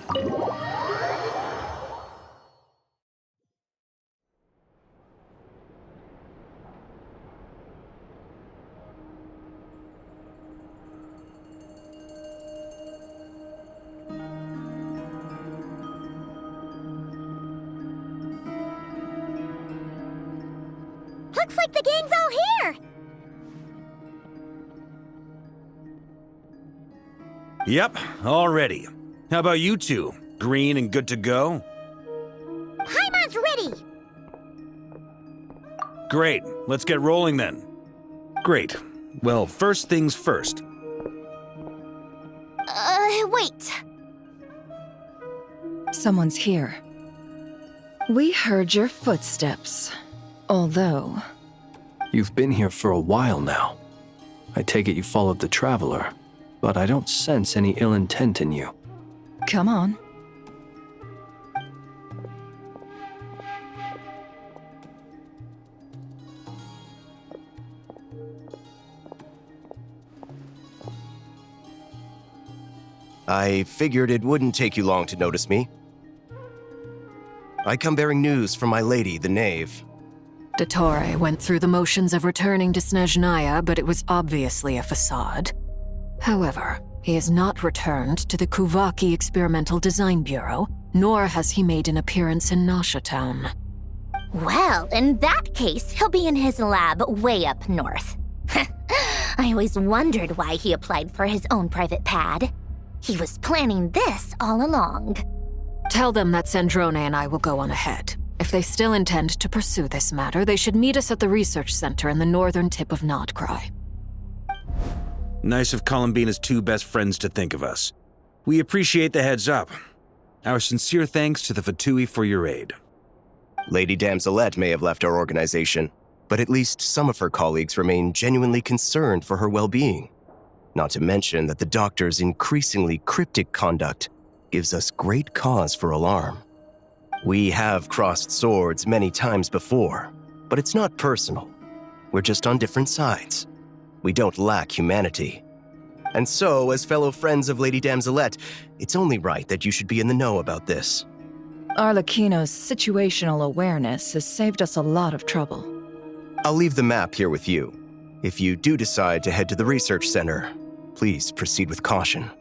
Looks like the gang's all here! Yep, all ready. How about you two? Green and good to go? Paimon's ready! Great, let's get rolling then. Great. Well, first things first. Wait. Someone's here. We heard your footsteps. Although... You've been here for a while now. I take it you followed the Traveler, but I don't sense any ill intent in you. Come on. I figured it wouldn't take you long to notice me. I come bearing news from my lady, the Knave. Dottore went through the motions of returning to Snezhnaya, but it was obviously a facade. However, he has not returned to the Kuvaki Experimental Design Bureau, nor has he made an appearance in Nasha Town. Well, in that case, he'll be in his lab way up north. I always wondered why he applied for his own private pad. He was planning this all along. Tell them that Sandrone and I will go on ahead. If they still intend to pursue this matter, they should meet us at the research center in the northern tip of Nodcry. Nice of Columbina's two best friends to think of us. We appreciate the heads up. Our sincere thanks to the Fatui for your aid. Lady Damselette may have left our organization, but at least some of her colleagues remain genuinely concerned for her well-being. Not to mention that the Doctor's increasingly cryptic conduct gives us great cause for alarm. We have crossed swords many times before, but it's not personal. We're just on different sides. We don't lack humanity. And so, as fellow friends of Lady Damselette, it's only right that you should be in the know about this. Arlecchino's situational awareness has saved us a lot of trouble. I'll leave the map here with you. If you do decide to head to the research center, please proceed with caution.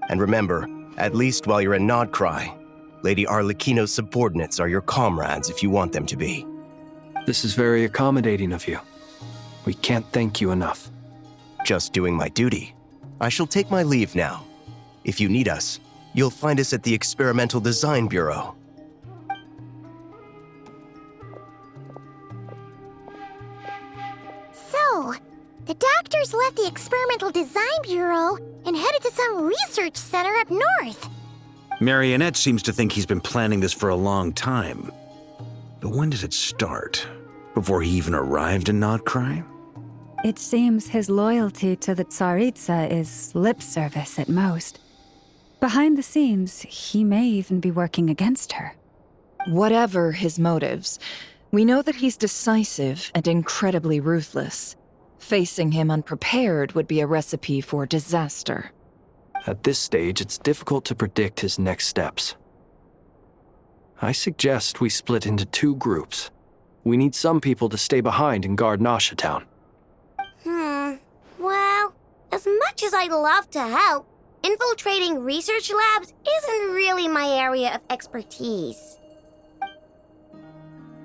And remember, at least while you're in Nodcry, Lady Arlecchino's subordinates are your comrades if you want them to be. This is very accommodating of you. We can't thank you enough. Just doing my duty. I shall take my leave now. If you need us, you'll find us at the Experimental Design Bureau. So, the Doctors left the Experimental Design Bureau and headed to some research center up north. Marionette seems to think he's been planning this for a long time. But when did it start? Before he even arrived in Nodcry? It seems his loyalty to the Tsaritsa is lip service at most. Behind the scenes, he may even be working against her. Whatever his motives, we know that he's decisive and incredibly ruthless. Facing him unprepared would be a recipe for disaster. At this stage, it's difficult to predict his next steps. I suggest we split into two groups. We need some people to stay behind and guard Nasha Town. Well, as much as I'd love to help, infiltrating research labs isn't really my area of expertise.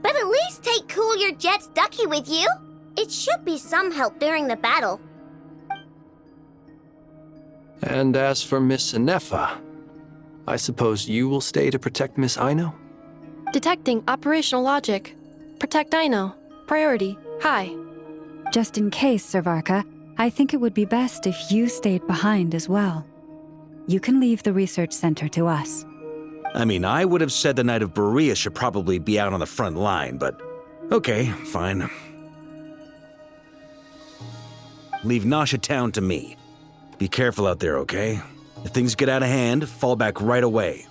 But at least take Cool Your Jet's Ducky with you. It should be some help during the battle. And as for Miss Inefa, I suppose you will stay to protect Miss Aino? Detecting operational logic. Protect Aino. Priority. High. Just in case, Servarka, I think it would be best if you stayed behind as well. You can leave the research center to us. I mean, I would have said the Knight of Berea should probably be out on the front line, but okay, fine. Leave Nasha Town to me. Be careful out there, okay? If things get out of hand, fall back right away.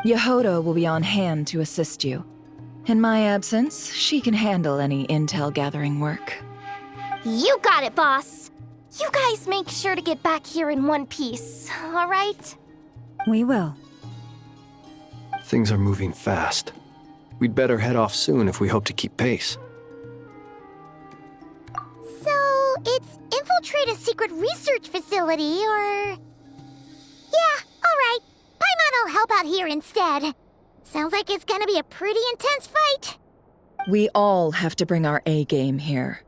Yehoda will be on hand to assist you. In my absence, she can handle any intel gathering work. You got it, boss. You guys make sure to get back here in one piece, all right? We will. Things are moving fast. We'd better head off soon if we hope to keep pace. So, it's infiltrate a secret research facility, or... Yeah, alright. Paimon will help out here instead. Sounds like it's gonna be a pretty intense fight. We all have to bring our A game here.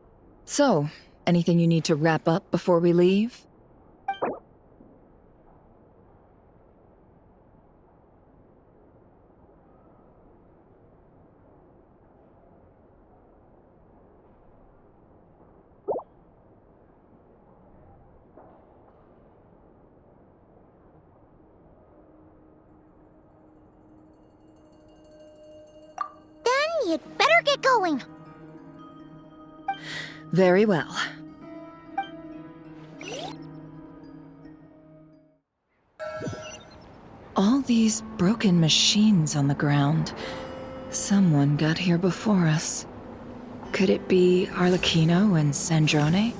So, anything you need to wrap up before we leave? Then you'd better get going. Very well. All these broken machines on the ground. Someone got here before us. Could it be Arlecchino and Sandrone?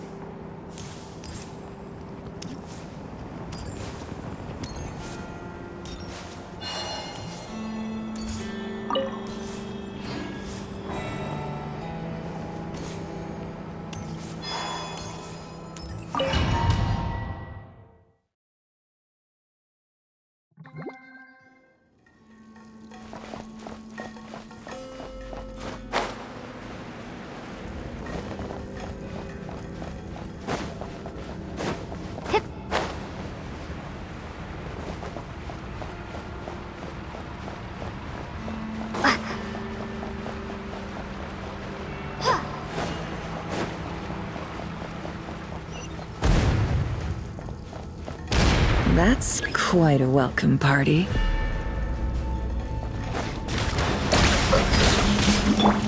That's quite a welcome party.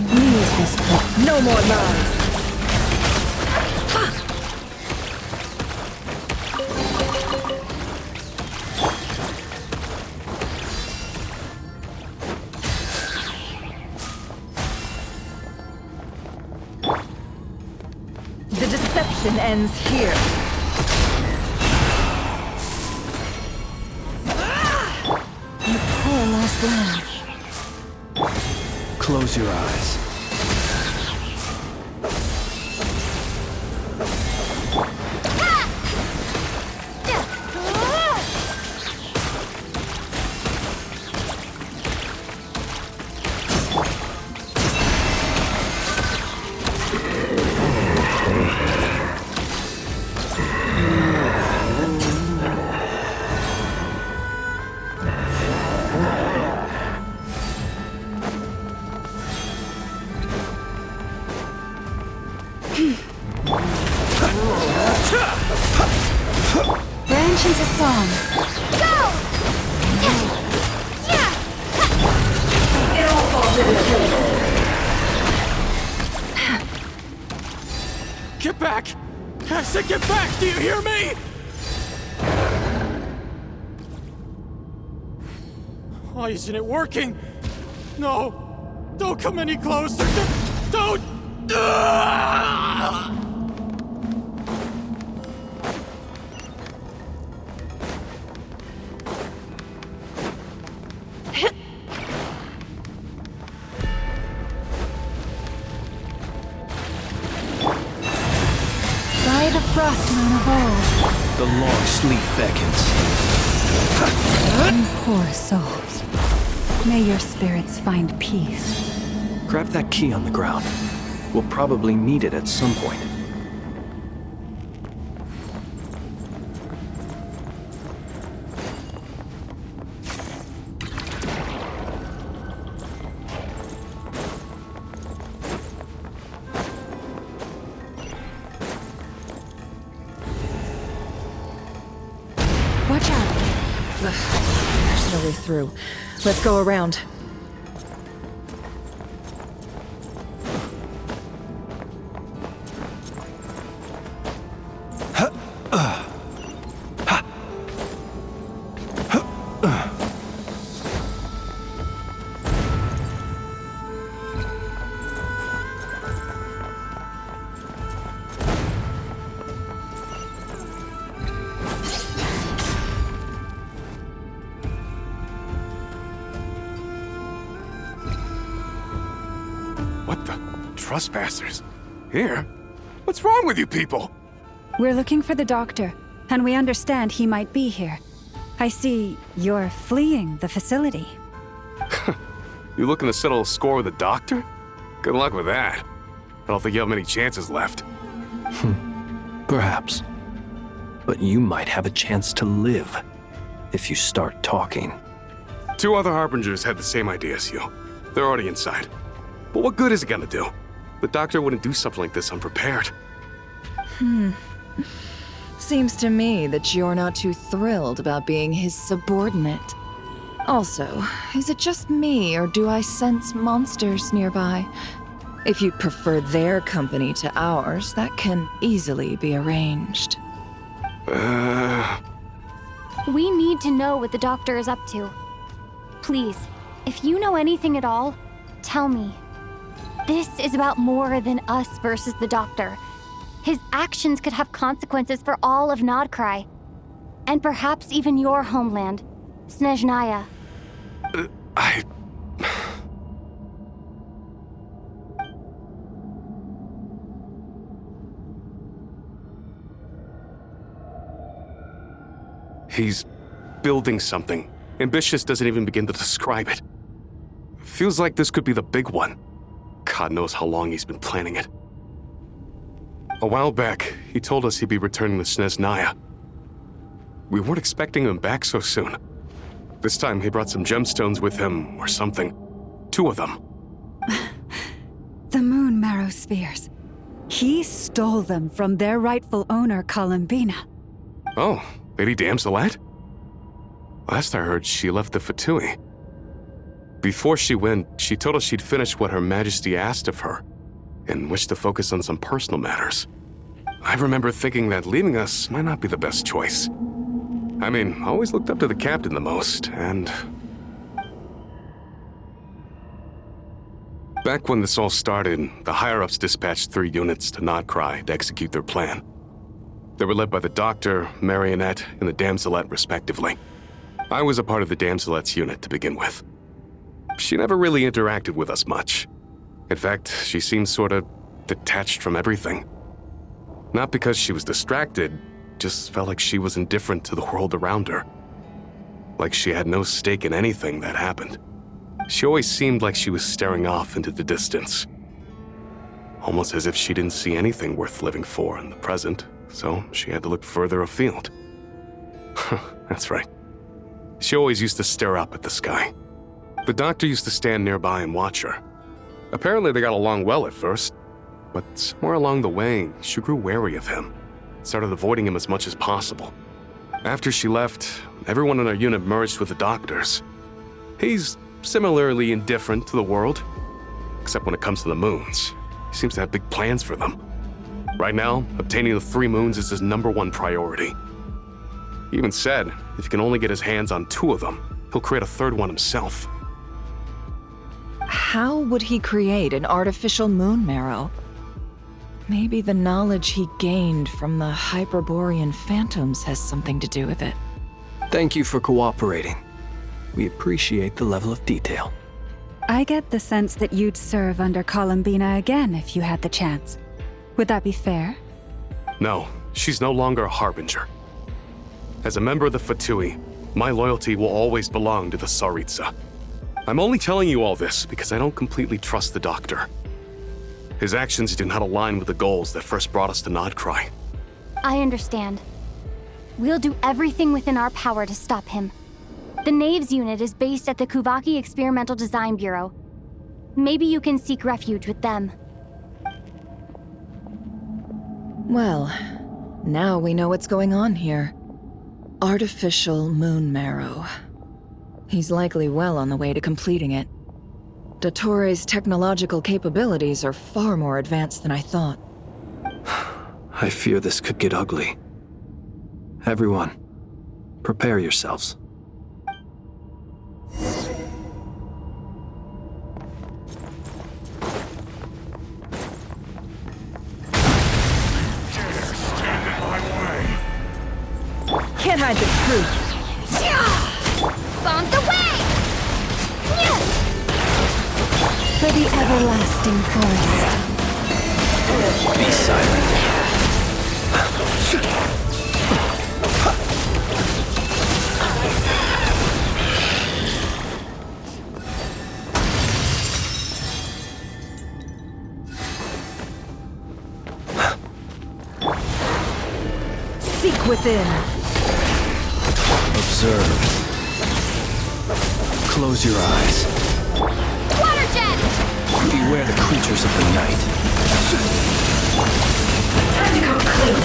Leave this place. No more lies! The deception ends here. Lost land. Close your eyes. Branch into song. Go! It all falls into place. Get back! I said get back! Do you hear me? Why isn't it working? No! Don't come any closer! Don't! Ah! By the frostmoon of old. The long sleep beckons. You poor souls. May your spirits find peace. Grab that key on the ground. We'll probably need it at some point. Watch out. There's no way through. Let's go around. Trespassers? Here? What's wrong with you people? We're looking for the doctor, and we understand he might be here. I see you're fleeing the facility. You looking to settle a score with the doctor? Good luck with that. I don't think you have many chances left. Perhaps. But you might have a chance to live if you start talking. 2 other Harbingers had the same idea as you. They're already inside. But what good is it gonna do? The doctor wouldn't do something like this unprepared. Seems to me that you're not too thrilled about being his subordinate. Also, is it just me, or do I sense monsters nearby? If you'd prefer their company to ours, that can easily be arranged. We need to know what the doctor is up to. Please, if you know anything at all, tell me. This is about more than us versus the doctor. His actions could have consequences for all of Nodcry. And perhaps even your homeland, Snezhnaya. He's building something. Ambitious doesn't even begin to describe it. Feels like this could be the big one. God knows how long he's been planning it. A while back, he told us he'd be returning to Snezhnaya. We weren't expecting him back so soon. This time he brought some gemstones with him, or something. 2 of them. The moon marrow spheres. He stole them from their rightful owner, Columbina. Oh, Lady Damselat? Last I heard, she left the Fatui. Before she went, she told us she'd finished what Her Majesty asked of her, and wished to focus on some personal matters. I remember thinking that leaving us might not be the best choice. I mean, I always looked up to the captain the most, and... Back when this all started, the higher-ups dispatched 3 units to Nodcry to execute their plan. They were led by the Doctor, Marionette, and the Damselet, respectively. I was a part of the Damselet's unit to begin with. She never really interacted with us much. In fact, she seemed sort of detached from everything. Not because she was distracted, just felt like she was indifferent to the world around her. Like she had no stake in anything that happened. She always seemed like she was staring off into the distance. Almost as if she didn't see anything worth living for in the present, so she had to look further afield. That's right. She always used to stare up at the sky. The Doctor used to stand nearby and watch her. Apparently they got along well at first, but somewhere along the way, she grew wary of him, started avoiding him as much as possible. After she left, everyone in our unit merged with the Doctor's. He's similarly indifferent to the world, except when it comes to the moons. He seems to have big plans for them. Right now, obtaining the 3 moons is his #1 priority. He even said if he can only get his hands on 2 of them, he'll create a 3rd one himself. How would he create an artificial moon marrow? Maybe the knowledge he gained from the Hyperborean phantoms has something to do with it. Thank you for cooperating. We appreciate the level of detail. I get the sense that you'd serve under Columbina again if you had the chance. Would that be fair? No, she's no longer a Harbinger. As a member of the Fatui, my loyalty will always belong to the Tsaritsa. I'm only telling you all this because I don't completely trust the Doctor. His actions do not align with the goals that first brought us to Nodcry. I understand. We'll do everything within our power to stop him. The Knaves unit is based at the Kuvaki Experimental Design Bureau. Maybe you can seek refuge with them. Well, now we know what's going on here. Artificial moon marrow. He's likely well on the way to completing it. Dottore's technological capabilities are far more advanced than I thought. I fear this could get ugly. Everyone, prepare yourselves. Can't hide the truth. Bombs away! for the everlasting forest. Be silent. Seek within. Observe. Close your eyes. Water jet! Beware the creatures of the night. Time to come clean.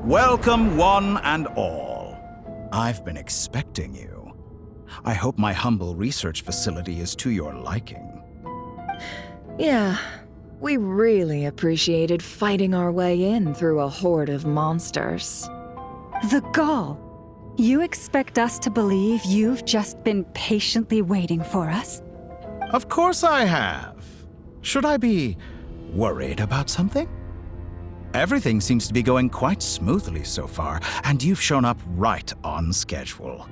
Welcome, one and all. I've been expecting you. I hope my humble research facility is to your liking. Yeah, we really appreciated fighting our way in through a horde of monsters. The gall. You expect us to believe you've just been patiently waiting for us? Of course I have. Should I be worried about something? Everything seems to be going quite smoothly so far, and you've shown up right on schedule.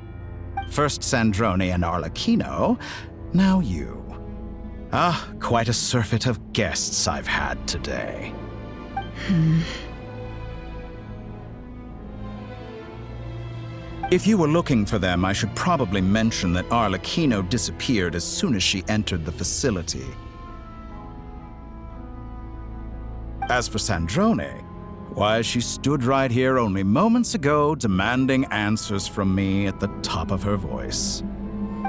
First Sandrone and Arlecchino, now you. Ah, quite a surfeit of guests I've had today. If you were looking for them, I should probably mention that Arlecchino disappeared as soon as she entered the facility. As for Sandrone, why, she stood right here only moments ago demanding answers from me at the top of her voice.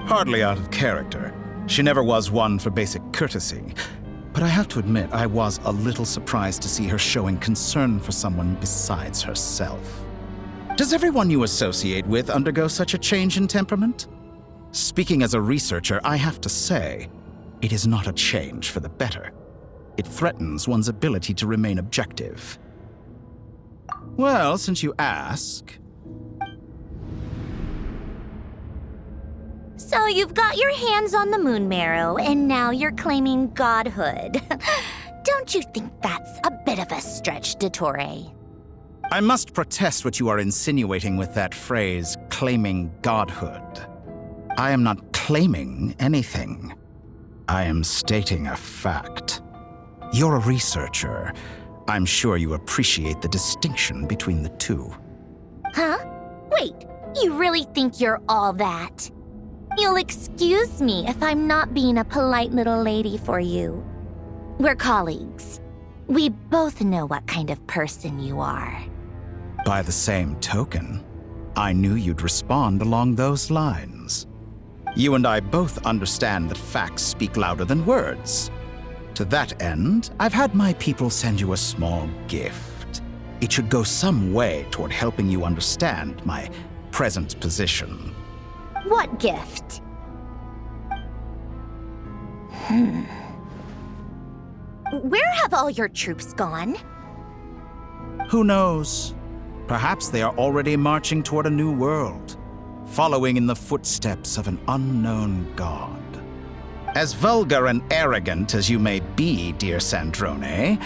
Hardly out of character. She never was one for basic courtesy. But I have to admit, I was a little surprised to see her showing concern for someone besides herself. Does everyone you associate with undergo such a change in temperament? Speaking as a researcher, I have to say, it is not a change for the better. It threatens one's ability to remain objective. Well, since you ask... So you've got your hands on the moon marrow, and now you're claiming godhood. Don't you think that's a bit of a stretch, Dottore? I must protest what you are insinuating with that phrase, claiming godhood. I am not claiming anything. I am stating a fact. You're a researcher. I'm sure you appreciate the distinction between the two. Huh? Wait, you really think you're all that? You'll excuse me if I'm not being a polite little lady for you. We're colleagues. We both know what kind of person you are. By the same token, I knew you'd respond along those lines. You and I both understand that facts speak louder than words. To that end, I've had my people send you a small gift. It should go some way toward helping you understand my present position. What gift? Where have all your troops gone? Who knows? Perhaps they are already marching toward a new world, following in the footsteps of an unknown god. As vulgar and arrogant as you may be, dear Sandrone,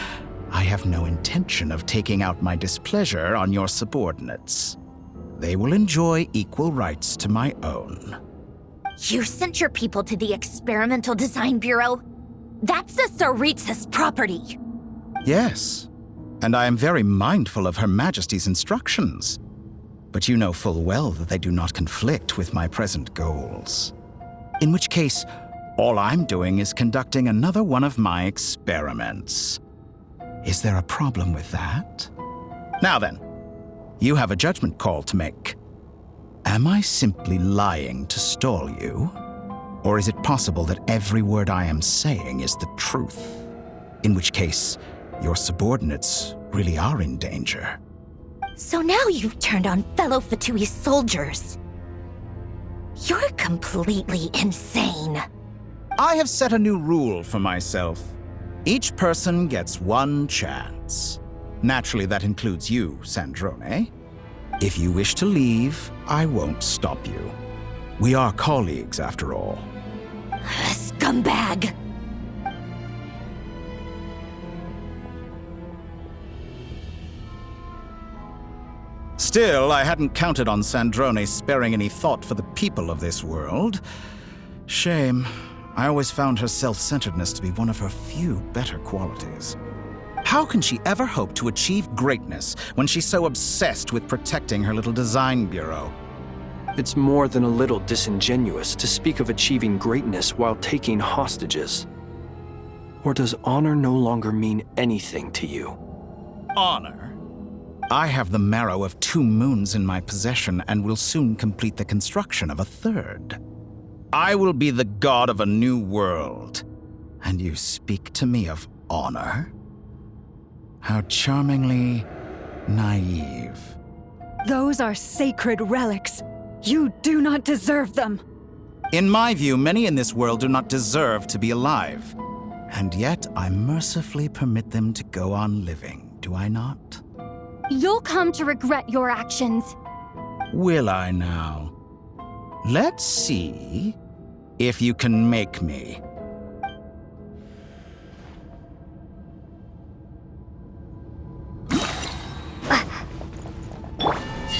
I have no intention of taking out my displeasure on your subordinates. They will enjoy equal rights to my own. You sent your people to the Experimental Design Bureau? That's the Tsaritsa's property. Yes, and I am very mindful of Her Majesty's instructions. But you know full well that they do not conflict with my present goals. In which case, all I'm doing is conducting another one of my experiments. Is there a problem with that? Now then, you have a judgment call to make. Am I simply lying to stall you? Or is it possible that every word I am saying is the truth? In which case, your subordinates really are in danger. So now you've turned on fellow Fatui soldiers. You're completely insane. I have set a new rule for myself. Each person gets one chance. Naturally, that includes you, Sandrone. If you wish to leave, I won't stop you. We are colleagues, after all. Scumbag! Still, I hadn't counted on Sandrone sparing any thought for the people of this world. Shame. I always found her self-centeredness to be one of her few better qualities. How can she ever hope to achieve greatness when she's so obsessed with protecting her little design bureau? It's more than a little disingenuous to speak of achieving greatness while taking hostages. Or does honor no longer mean anything to you? Honor? I have the marrow of 2 moons in my possession and will soon complete the construction of a 3rd. I will be the god of a new world. And you speak to me of honor? How charmingly naive. Those are sacred relics. You do not deserve them. In my view, many in this world do not deserve to be alive. And yet, I mercifully permit them to go on living, do I not? You'll come to regret your actions. Will I now? Let's see if you can make me.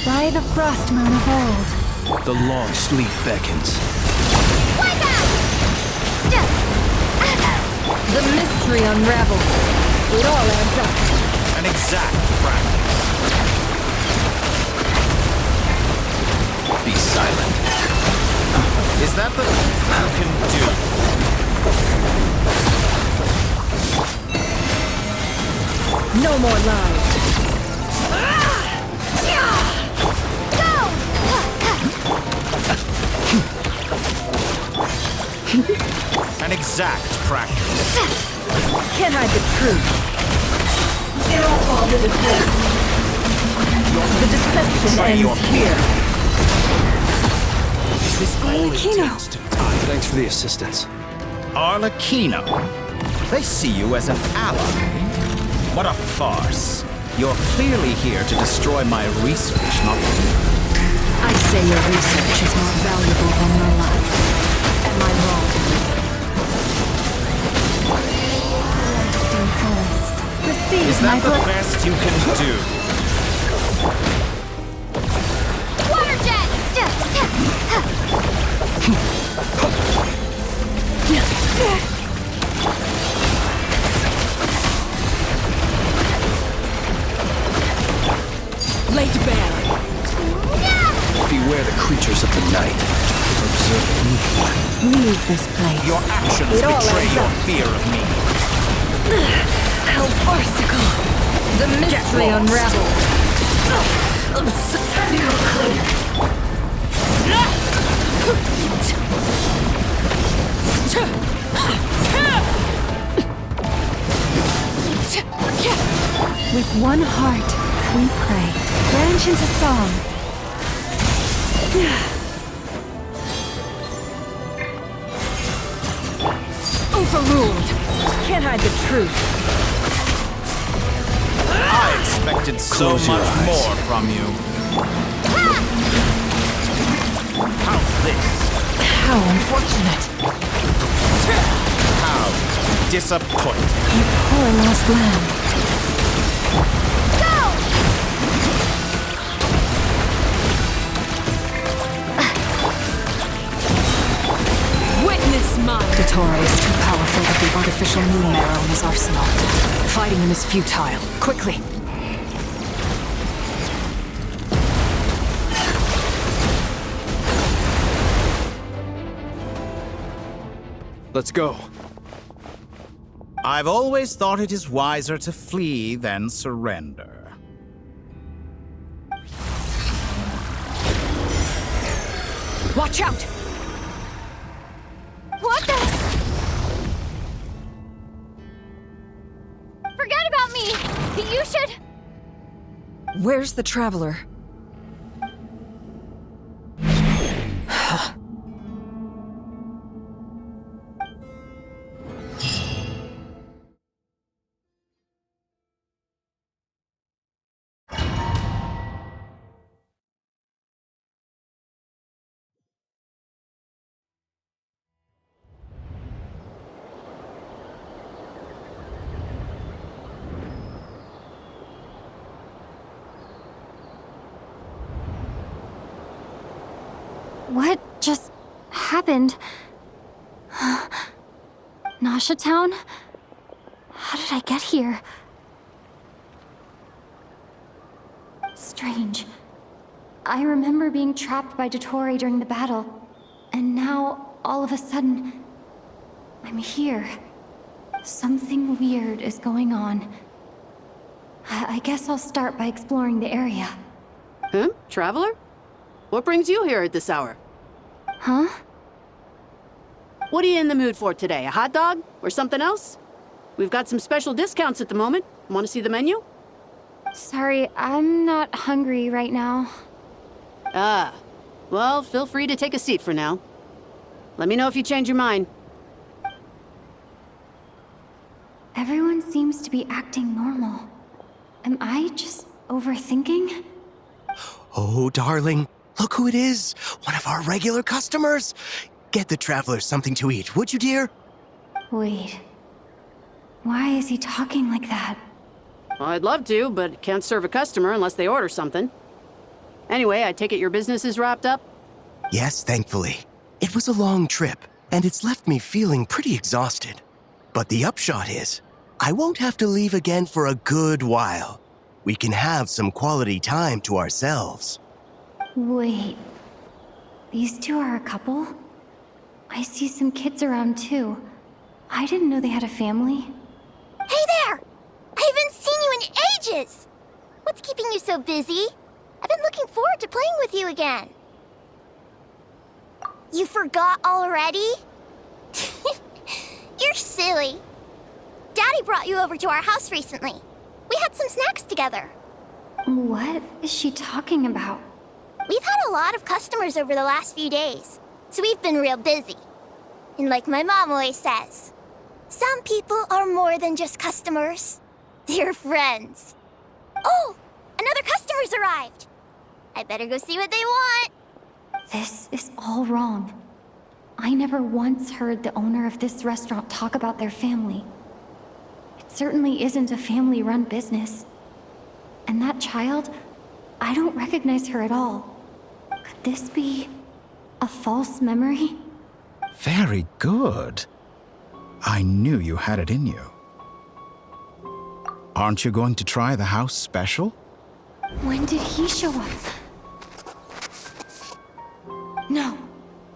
By the frost moon of old. The long sleep beckons. The mystery unravels. It all adds up. An exact practice. Be silent. Is that the you can do? No more lies. An exact practice. Can't hide the truth. It all falls into place. The deception ends here. Thanks for the assistance. Arlecchino. They see you as an ally. What a farce. You're clearly here to destroy my research, not I say your research is more valuable than your life. Am I wrong? Is that the best you can do? Water jet! Laid bare. Beware the creatures of the night. Observe me. Leave this place. Your actions It all betray adds your up. fear of me. How farcical. The mystery unravels. With one heart, we pray. Branch into song. Overruled. Can't hide the truth. I expected so Close your much eyes. more from you. How's this? How unfortunate. How disappointing. You poor lost lamb. Witness mine! Dottore is too powerful with the artificial moon marrow in his arsenal. Fighting him is futile. Quickly! Let's go. I've always thought it is wiser to flee than surrender. Watch out! What the? Forget about me! You should... Where's the Traveler? What just happened? Nasha Town? How did I get here? Strange. I remember being trapped by Dottore during the battle, and now, all of a sudden, I'm here. Something weird is going on. I guess I'll start by exploring the area. Traveler? What brings you here at this hour? Huh? What are you in the mood for today? A hot dog? Or something else? We've got some special discounts at the moment. Want to see the menu? Sorry, I'm not hungry right now. Ah. Well, feel free to take a seat for now. Let me know if you change your mind. Everyone seems to be acting normal. Am I just overthinking? Oh, darling, look who it is. One of our regular customers. Get the traveler something to eat, would you, dear? Wait. Why is he talking like that? Well, I'd love to, but can't serve a customer unless they order something. Anyway, I take it your business is wrapped up? Yes, thankfully. It was a long trip, and it's left me feeling pretty exhausted. But the upshot is, I won't have to leave again for a good while. We can have some quality time to ourselves. Wait. These two are a couple? I see some kids around too. I didn't know they had a family. Hey there! I haven't seen you in ages! What's keeping you so busy? I've been looking forward to playing with you again. You forgot already? You're silly. Daddy brought you over to our house recently. We had some snacks together. What is she talking about? We've had a lot of customers over the last few days, so we've been real busy. And like my mom always says, some people are more than just customers. They're friends. Oh, another customer's arrived. I better go see what they want. This is all wrong. I never once heard the owner of this restaurant talk about their family. It certainly isn't a family-run business. And that child, I don't recognize her at all. Could this be a false memory? Very good. I knew you had it in you. Aren't you going to try the house special? When did he show up? No,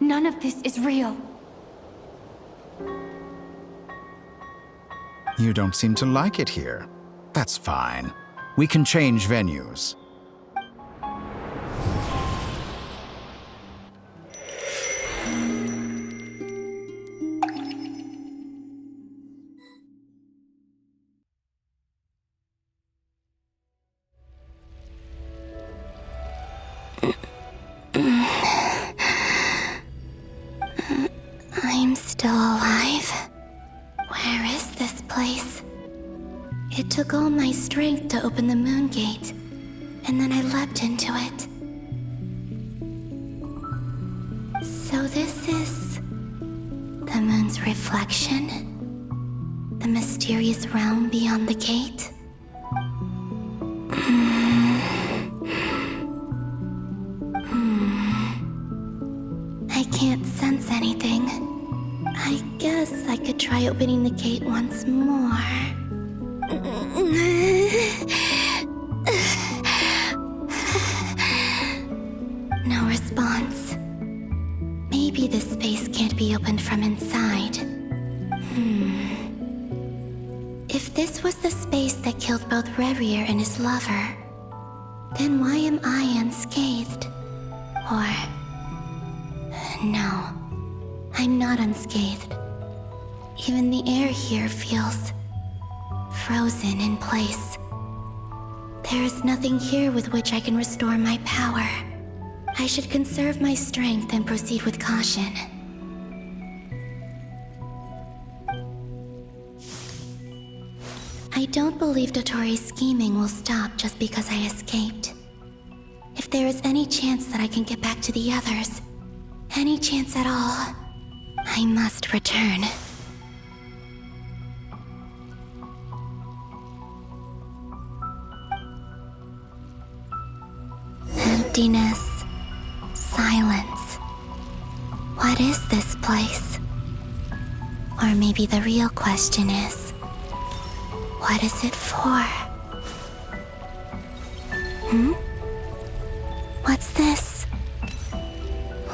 none of this is real. You don't seem to like it here. That's fine. We can change venues. I'm still alive. Where is this place? It took all my strength to open the moon gate, and then I leapt into it. So this is the moon's reflection? The mysterious realm beyond the gate? I can't sense anything. I guess I could try opening the gate once more. No response. Maybe this space can't be opened from inside. this was the space that killed both Revier and his lover, then why am I unscathed? Or... no, I'm not unscathed. Even the air here feels... frozen in place. There is nothing here with which I can restore my power. I should conserve my strength and proceed with caution. I don't believe Dotori's scheming will stop just because I escaped. If there is any chance that I can get back to the others, any chance at all, I must return. Emptiness, silence. What is this place? Or maybe the real question is, what is it for? What's this?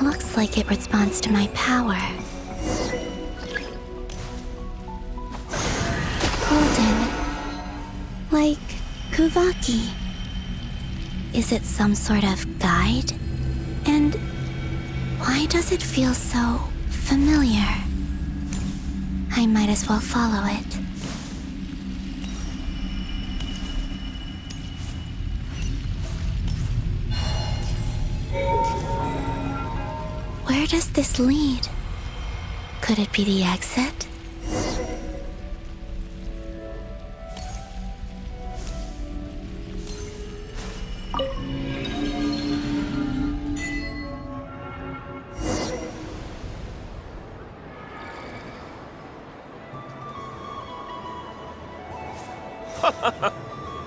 Looks like it responds to my power. Golden. Like Kuvaki. Is it some sort of guide? And why does it feel so familiar? I might as well follow it. Where does this lead? Could it be the exit?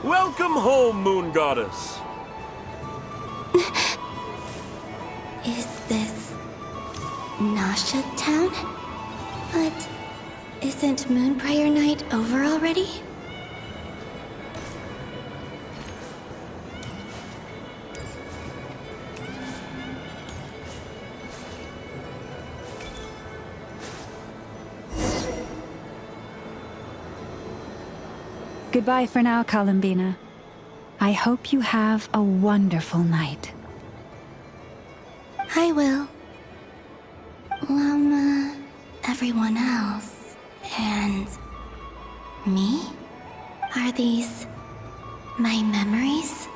Welcome home, Moon Goddess. Is this Nasha Town? But isn't Moon Prayer Night over already? Goodbye for now, Columbina. I hope you have a wonderful night. I will. Everyone else. And... me? Are these... my memories?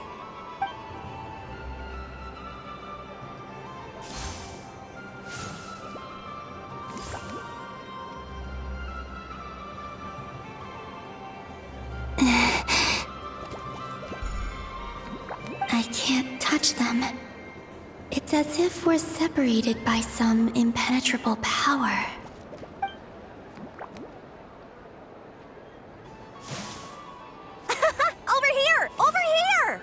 I can't touch them. It's as if we're separated by some impenetrable power. Over here! Over here!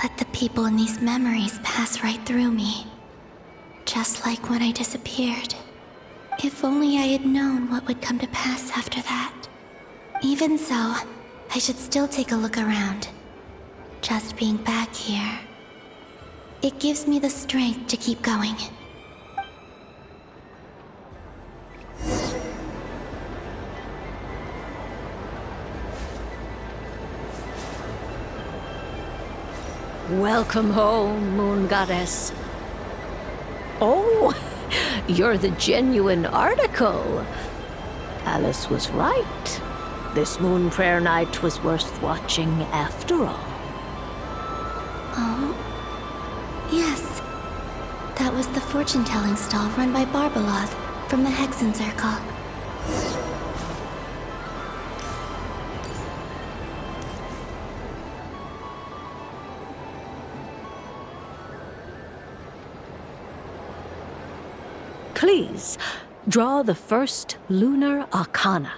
But the people in these memories pass right through me. Just like when I disappeared. If only I had known what would come to pass after that. Even so, I should still take a look around. Just being back here. It gives me the strength to keep going. Welcome home, Moon Goddess. Oh, you're the genuine article. Alice was right. This Moon Prayer Night was worth watching after all. Oh? Yes. That was the fortune-telling stall run by Barbeloth from the Hexen Circle. Please, draw the first lunar arcana.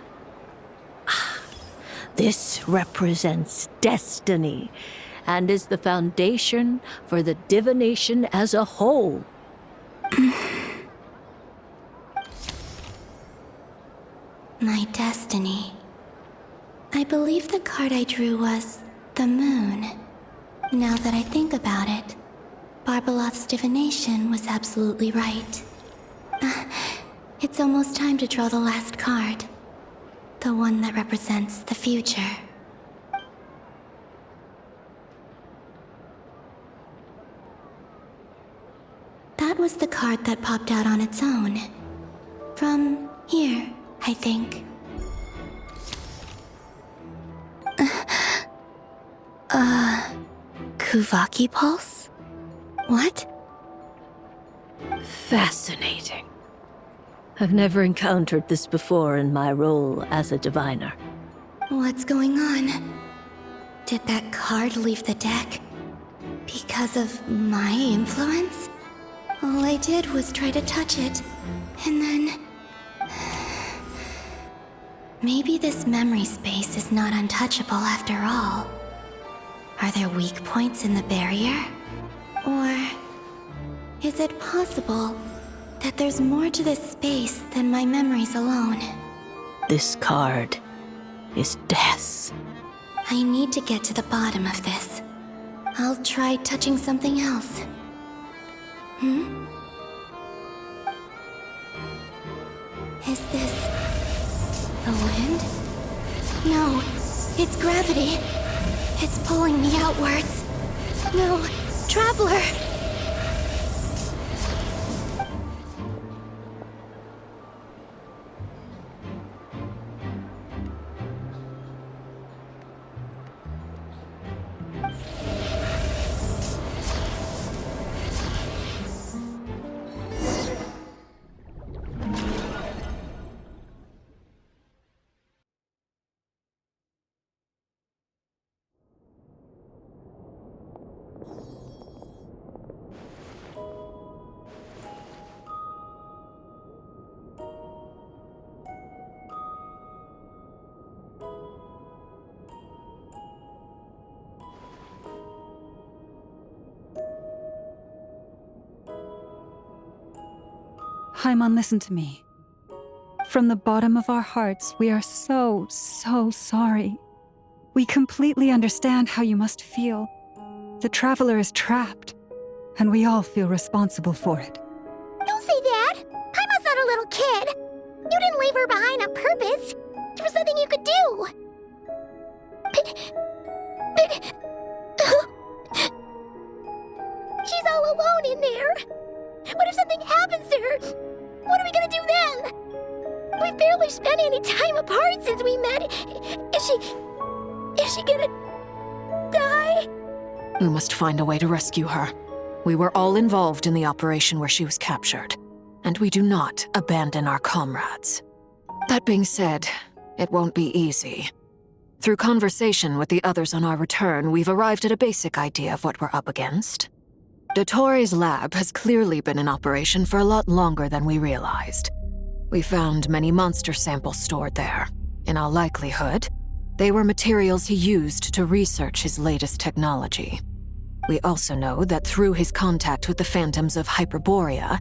This represents destiny and is the foundation for the divination as a whole. My destiny. I believe the card I drew was the moon. Now that I think about it, Barbalot's divination was absolutely right. It's almost time to draw the last card. The one that represents the future. That was the card that popped out on its own. From here, I think. Kuvaki Pulse? What? Fascinating. I've never encountered this before in my role as a diviner. What's going on? Did that card leave the deck? Because of my influence? All I did was try to touch it, and then... Maybe this memory space is not untouchable after all. Are there weak points in the barrier? Or... is it possible that there's more to this space than my memories alone? This card is death. I need to get to the bottom of this. I'll try touching something else. Is this... the wind? No, it's gravity. It's pulling me outwards. No, Traveler! Haimon, listen to me. From the bottom of our hearts, we are so sorry. We completely understand how you must feel. The Traveler is trapped, and we all feel responsible for it. Don't say that! Haimon's not a little kid! You didn't leave her behind on purpose! There was nothing you could do! But... she's all alone in there! What if something happens to her? What are we gonna do then? We've barely spent any time apart since we met. Is she gonna die? We must find a way to rescue her. We were all involved in the operation where she was captured, and we do not abandon our comrades. That being said, it won't be easy. Through conversation with the others on our return, we've arrived at a basic idea of what we're up against. Dottore's lab has clearly been in operation for a lot longer than we realized. We found many monster samples stored there. In all likelihood, they were materials he used to research his latest technology. We also know that through his contact with the phantoms of Hyperborea,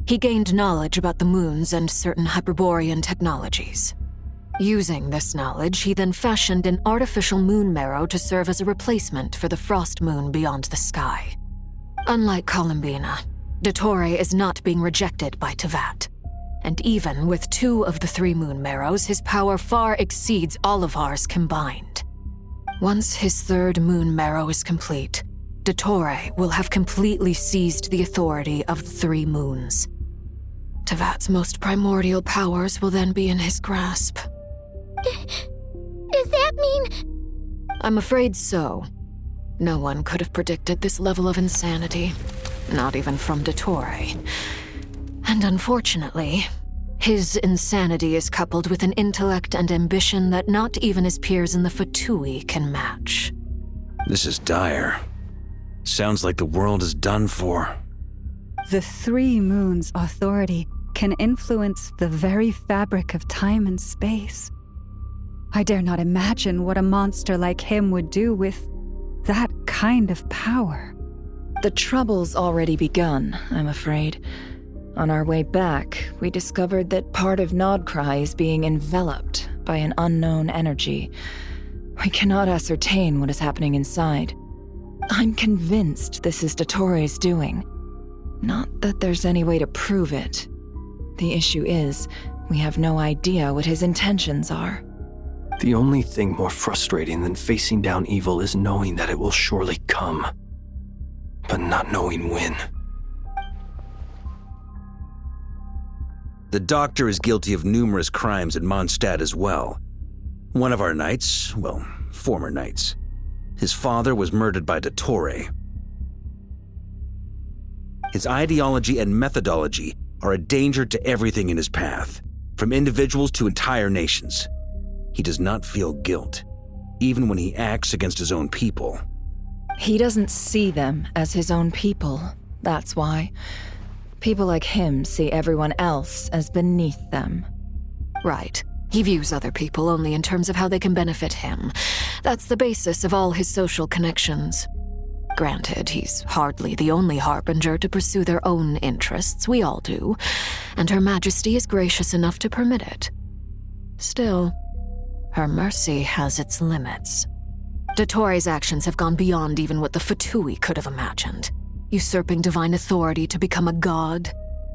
he gained knowledge about the moons and certain Hyperborean technologies. Using this knowledge, he then fashioned an artificial moon marrow to serve as a replacement for the frost moon beyond the sky. Unlike Columbina, Dottore is not being rejected by Teyvat. And even with 2 of the 3 moon marrows, his power far exceeds all of ours combined. Once his 3rd moon marrow is complete, Dottore will have completely seized the authority of the 3 moons. Teyvat's most primordial powers will then be in his grasp. Does that mean... I'm afraid so. No one could have predicted this level of insanity, not even from Dottore. And unfortunately, his insanity is coupled with an intellect and ambition that not even his peers in the Fatui can match. This is dire. Sounds like the world is done for. The 3 moons' authority can influence the very fabric of time and space. I dare not imagine what a monster like him would do with that kind of power. The trouble's already begun, I'm afraid. On our way back, we discovered that part of Nodcry is being enveloped by an unknown energy. We cannot ascertain what is happening inside. I'm convinced this is Dottore doing. Not that there's any way to prove it. The issue is, we have no idea what his intentions are. The only thing more frustrating than facing down evil is knowing that it will surely come, but not knowing when. The doctor is guilty of numerous crimes at Mondstadt as well. One of our knights, well, former knights, his father was murdered by Dottore. His ideology and methodology are a danger to everything in his path, from individuals to entire nations. He does not feel guilt, even when he acts against his own people. He doesn't see them as his own people, that's why. People like him see everyone else as beneath them. Right. He views other people only in terms of how they can benefit him. That's the basis of all his social connections. Granted, he's hardly the only harbinger to pursue their own interests. We all do. And Her Majesty is gracious enough to permit it. Still, her mercy has its limits. Dottore's actions have gone beyond even what the Fatui could have imagined. Usurping divine authority to become a god.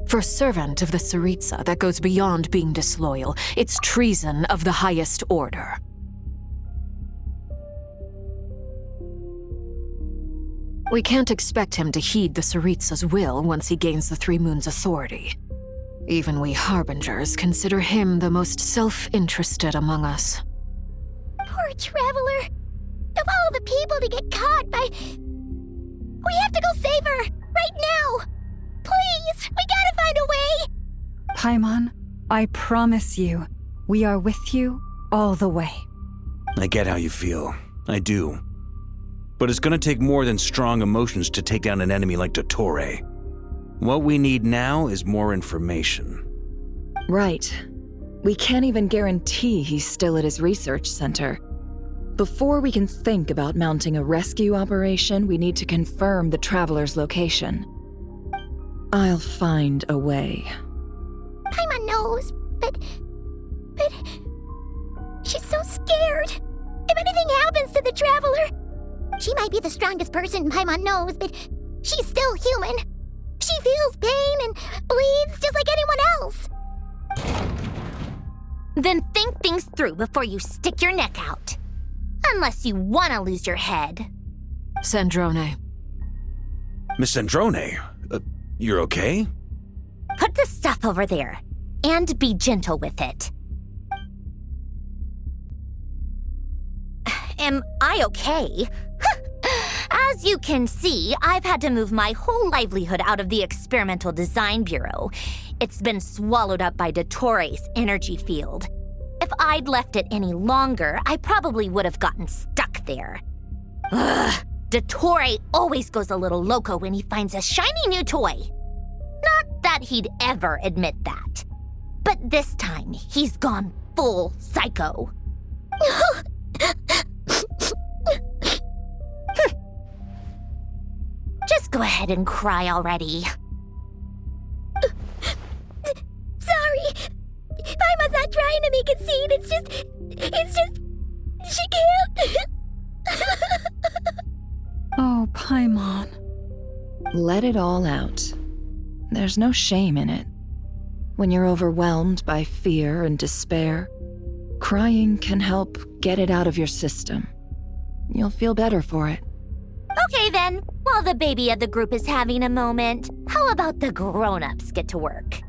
For a servant of the Tsaritsa, that goes beyond being disloyal. It's treason of the highest order. We can't expect him to heed the Tsaritsa's will once he gains the Three Moons' authority. Even we Harbingers consider him the most self-interested among us. Poor Traveler. Of all the people to get caught by... We have to go save her! Right now! Please! We gotta find a way! Paimon, I promise you, we are with you all the way. I get how you feel. I do. But it's gonna take more than strong emotions to take down an enemy like Dottore. What we need now is more information. Right. We can't even guarantee he's still at his research center. Before we can think about mounting a rescue operation, we need to confirm the Traveler's location. I'll find a way. Paimon knows, but... She's so scared. If anything happens to the Traveler... She might be the strongest person Paimon knows, but she's still human. She feels pain and bleeds just like anyone else. Then think things through before you stick your neck out. Unless you want to lose your head. Sandrone. Miss Sandrone, you're okay? Put the stuff over there, and be gentle with it. Am I okay? As you can see, I've had to move my whole livelihood out of the Experimental Design Bureau. It's been swallowed up by Dottore's energy field. If I'd left it any longer, I probably would have gotten stuck there. Ugh, Dottore always goes a little loco when he finds a shiny new toy. Not that he'd ever admit that. But this time, he's gone full psycho. Just go ahead and cry already. Sorry. Paimon's not trying to make a scene. It's just... She can't. Oh, Paimon. Let it all out. There's no shame in it. When you're overwhelmed by fear and despair, crying can help get it out of your system. You'll feel better for it. Okay then, while the baby of the group is having a moment, how about the grown-ups get to work?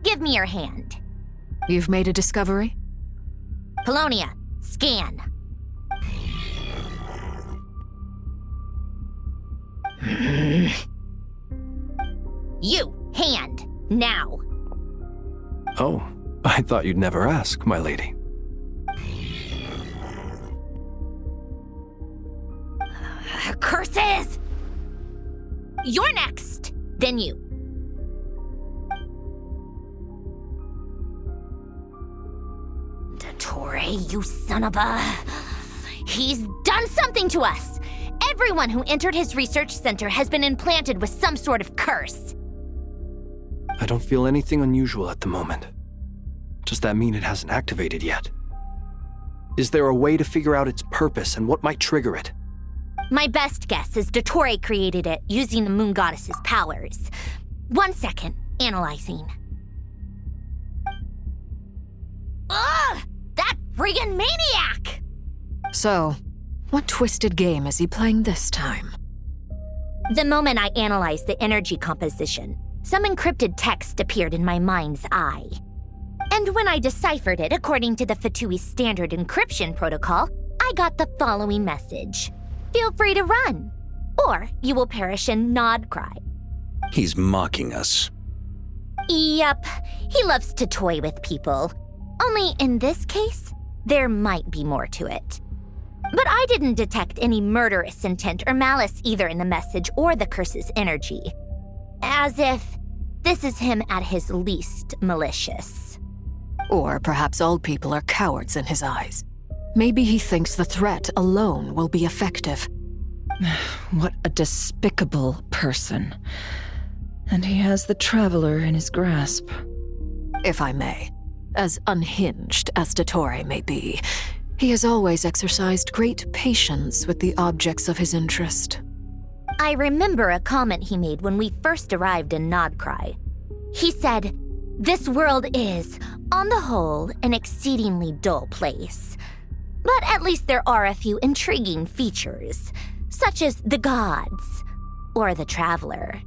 Give me your hand. You've made a discovery? Polonia, scan. You, hand, now. Oh, I thought you'd never ask, my lady. Curses! You're next, then you. Dottore, you son of a... He's done something to us! Everyone who entered his research center has been implanted with some sort of curse. I don't feel anything unusual at the moment. Does that mean it hasn't activated yet? Is there a way to figure out its purpose and what might trigger it? My best guess is Dottore created it using the moon goddess's powers. 1 second, analyzing. Ugh! That friggin' maniac! So, what twisted game is he playing this time? The moment I analyzed the energy composition, some encrypted text appeared in my mind's eye. And when I deciphered it according to the Fatui standard encryption protocol, I got the following message. Feel free to run, or you will perish in nod cry. He's mocking us. Yep, he loves to toy with people. Only in this case, there might be more to it. But I didn't detect any murderous intent or malice either in the message or the curse's energy. As if this is him at his least malicious. Or perhaps all people are cowards in his eyes. Maybe he thinks the threat alone will be effective. What a despicable person. And he has the Traveler in his grasp. If I may, as unhinged as Dottore may be, he has always exercised great patience with the objects of his interest. I remember a comment he made when we first arrived in Nodcry. He said, "This world is, on the whole, an exceedingly dull place. But at least there are a few intriguing features, such as the gods, or the Traveler.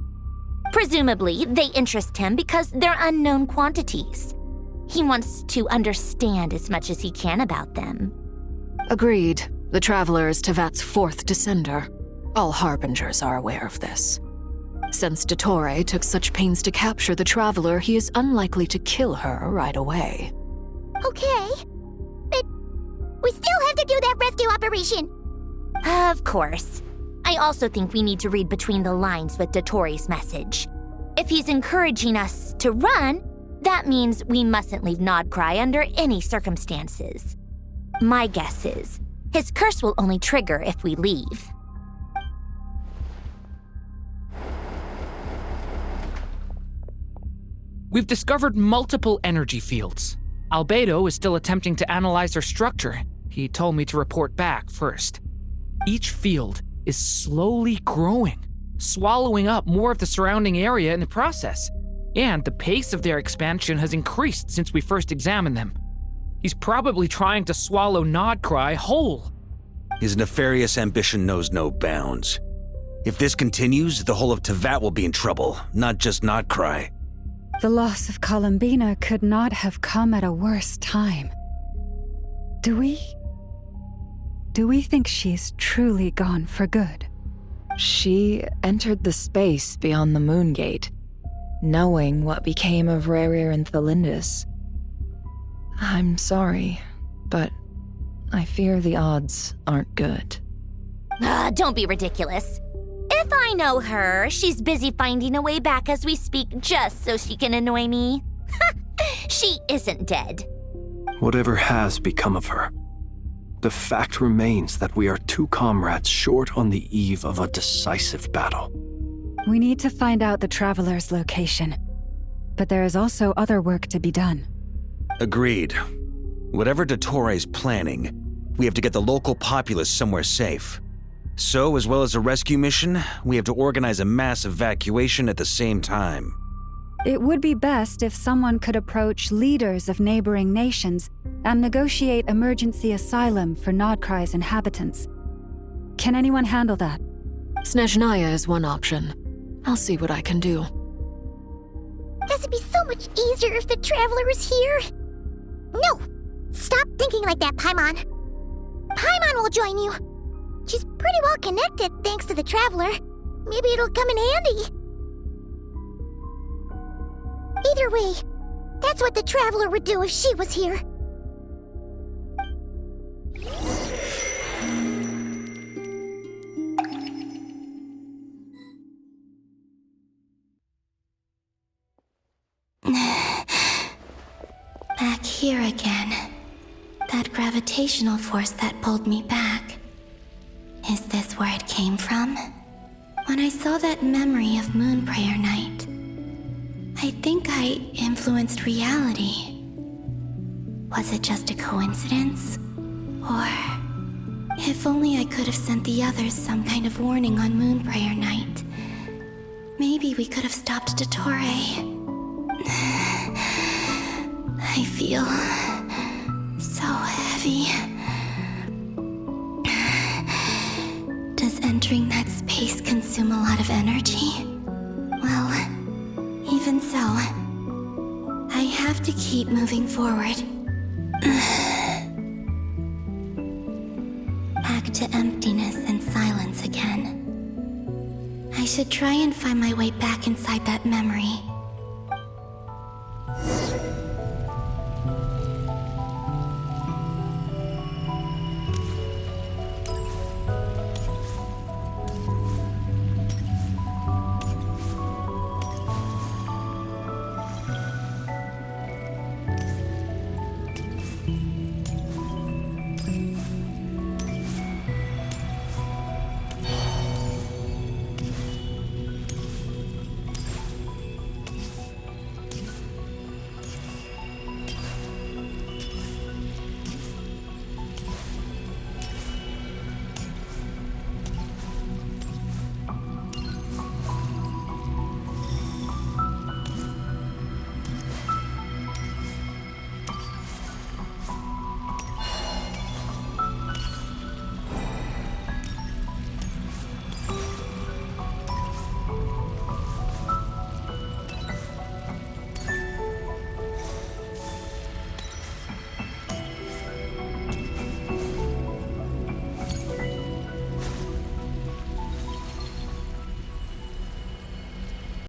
Presumably, they interest him because they're unknown quantities. He wants to understand as much as he can about them." Agreed. The Traveler is Tevat's fourth descender. All Harbingers are aware of this. Since Dottore took such pains to capture the Traveler, he is unlikely to kill her right away. Okay, but we still have to do that rescue operation. Of course. I also think we need to read between the lines with Dottore's message. If he's encouraging us to run, that means we mustn't leave Nodcry under any circumstances. My guess is, his curse will only trigger if we leave. We've discovered multiple energy fields. Albedo is still attempting to analyze their structure. He told me to report back first. Each field is slowly growing, swallowing up more of the surrounding area in the process. And the pace of their expansion has increased since we first examined them. He's probably trying to swallow Nodcry whole. His nefarious ambition knows no bounds. If this continues, the whole of Tevat will be in trouble, not just Nodcry. The loss of Columbina could not have come at a worse time. Do we think she's truly gone for good? She entered the space beyond the Moon Gate, knowing what became of Rerir and Thalindus. I'm sorry, but I fear the odds aren't good. Don't be ridiculous. If I know her, she's busy finding a way back as we speak just so she can annoy me. She isn't dead. Whatever has become of her, the fact remains that we are two comrades short on the eve of a decisive battle. We need to find out the Traveler's location, but there is also other work to be done. Agreed. Whatever Dottore's planning, we have to get the local populace somewhere safe. So, as well as a rescue mission, we have to organize a mass evacuation at the same time. It would be best if someone could approach leaders of neighboring nations and negotiate emergency asylum for Nodcry's inhabitants. Can anyone handle that? Snezhnaya is one option. I'll see what I can do. This would be so much easier if the Traveler was here. No! Stop thinking like that, Paimon. Paimon will join you. She's pretty well connected thanks to the Traveler. Maybe it'll come in handy. Either way, that's what the Traveler would do if she was here. Back here again. That gravitational force that pulled me back. Is this where it came from? When I saw that memory of Moon Prayer Night, I think I influenced reality. Was it just a coincidence? Or If only I could have sent the others some kind of warning on Moon Prayer Night. Maybe we could have stopped Dottore. I feel so heavy. Does entering that space consume a lot of energy? Well, even so, I have to keep moving forward. Back to emptiness and silence again. I should try and find my way back inside that memory.